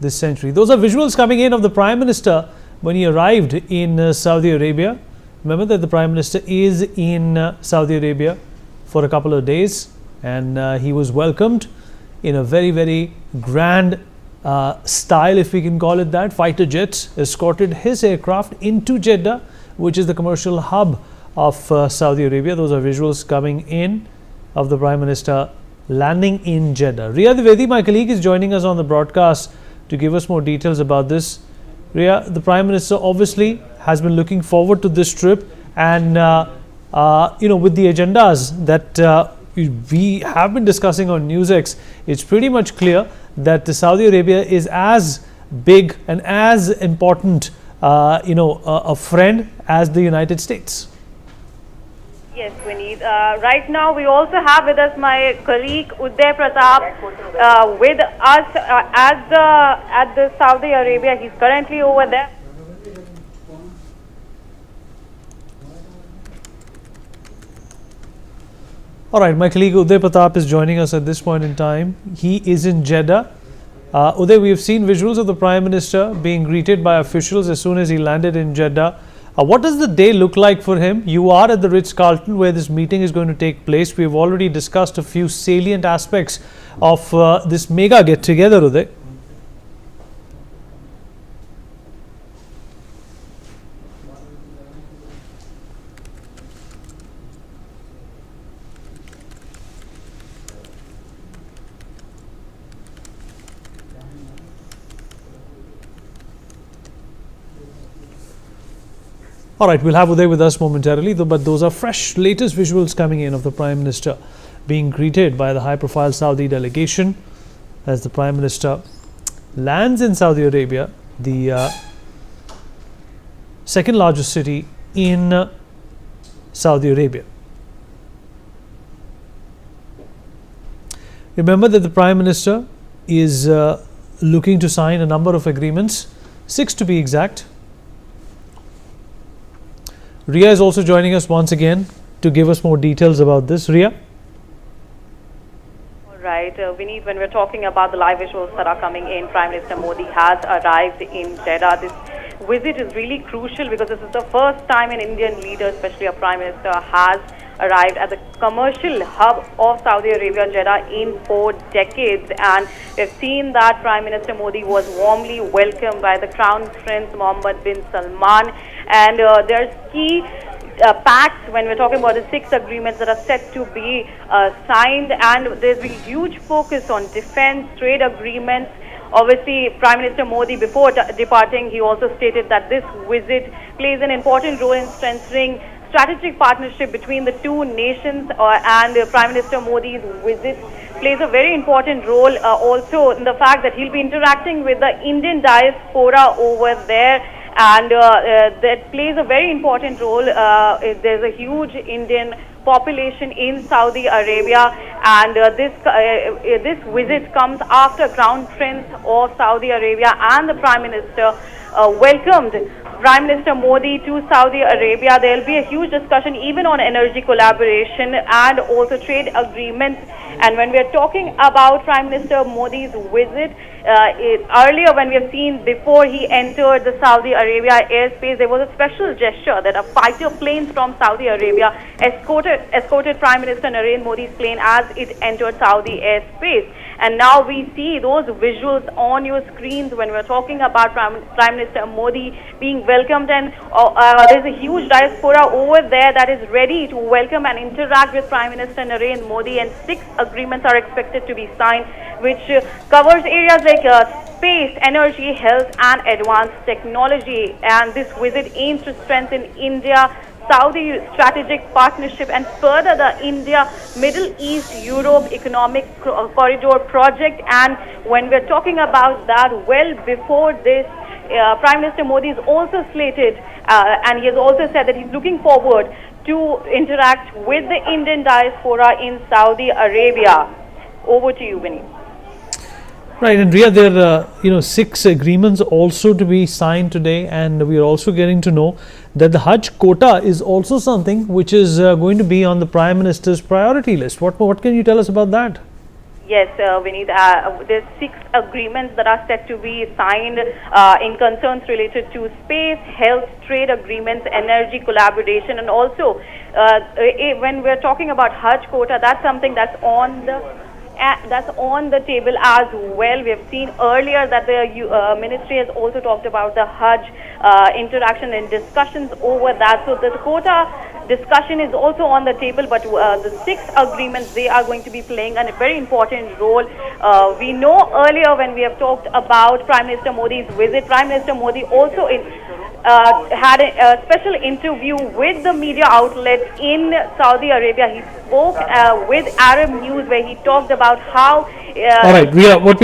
this century. Those are visuals coming in of the Prime Minister when he arrived in Saudi Arabia. Remember that the Prime Minister is in Saudi Arabia for a couple of days, and he was welcomed in a very, very grand style, if we can call it that. Fighter jets escorted his aircraft into Jeddah, which is the commercial hub of Saudi Arabia. Those are visuals coming in of the Prime Minister landing in Jeddah. Riya Dwivedi, my colleague, is joining us on the broadcast to give us more details about this. Riya, the Prime Minister obviously has been looking forward to this trip, and with the agendas that we have been discussing on NewsX, it's pretty much clear that Saudi Arabia is as big and as important a friend as the United States. Yes, Vineet. Right now we also have with us my colleague Uday Pratap with us at the Saudi Arabia. He's currently over there. All right, my colleague Uday Pratap is joining us at this point in time. He is in Jeddah. Uday, we have seen visuals of the Prime Minister being greeted by officials as soon as he landed in Jeddah. What does the day look like for him? You are at the Ritz-Carlton where this meeting is going to take place. We have already discussed a few salient aspects of this mega get-together, Uday. All right, we'll have Uday with us momentarily, but those are fresh, latest visuals coming in of the Prime Minister being greeted by the high-profile Saudi delegation as the Prime Minister lands in Saudi Arabia, the second largest city in Saudi Arabia. Remember that the Prime Minister is looking to sign a number of agreements, 6 to be exact. Riya is also joining us once again to give us more details about this. Riya? All right, Vineet, when we're talking about the live visuals that are coming in, Prime Minister Modi has arrived in Jeddah. This visit is really crucial because this is the first time an Indian leader, especially a Prime Minister, has arrived at the commercial hub of Saudi Arabia, Jeddah, in 4 decades. And we've seen that Prime Minister Modi was warmly welcomed by the Crown Prince Mohammed bin Salman. And there's key pacts when we're talking about the 6 agreements that are set to be signed. And there's a huge focus on defense, trade agreements. Obviously, Prime Minister Modi, before departing, he also stated that this visit plays an important role in strengthening strategic partnership between the two nations, and Prime Minister Modi's visit plays a very important role also in the fact that he'll be interacting with the Indian diaspora over there, and that plays a very important role. There's a huge Indian population in Saudi Arabia, and this visit comes after Crown Prince of Saudi Arabia and the Prime Minister welcomed Prime Minister Modi to Saudi Arabia. There will be a huge discussion even on energy collaboration and also trade agreements. And when we are talking about Prime Minister Modi's visit, earlier when we have seen before he entered the Saudi Arabia airspace, there was a special gesture that a fighter planes from Saudi Arabia escorted Prime Minister Narendra Modi's plane as it entered Saudi airspace. And now we see those visuals on your screens when we're talking about Prime Minister Modi being welcomed, and there's a huge diaspora over there that is ready to welcome and interact with Prime Minister Narendra Modi, and 6 agreements are expected to be signed, which covers areas like space, energy, health and advanced technology. And this visit aims to strengthen India-Saudi strategic partnership and further the India-Middle East-Europe economic corridor project. And when we're talking about that, well before this, Prime Minister Modi is also slated and he has also said that he's looking forward to interact with the Indian diaspora in Saudi Arabia. Over to you, Vinny. Right, and Riya, there are 6 agreements also to be signed today, and we are also getting to know that the Hajj quota is also something which is going to be on the Prime Minister's priority list. What can you tell us about that? Yes, Vineet, there's 6 agreements that are set to be signed in concerns related to space, health, trade agreements, energy collaboration, and also when we're talking about Hajj quota, that's something that's on the table as well. We have seen earlier that the ministry has also talked about the Hajj interaction and discussions over that. So the quota discussion is also on the table, but the 6 agreements, they are going to be playing a very important role. We know earlier when we have talked about Prime Minister Modi's visit, Prime Minister Modi also had a special interview with the media outlet in Saudi Arabia. He spoke with Arab News where he talked about how All right, what we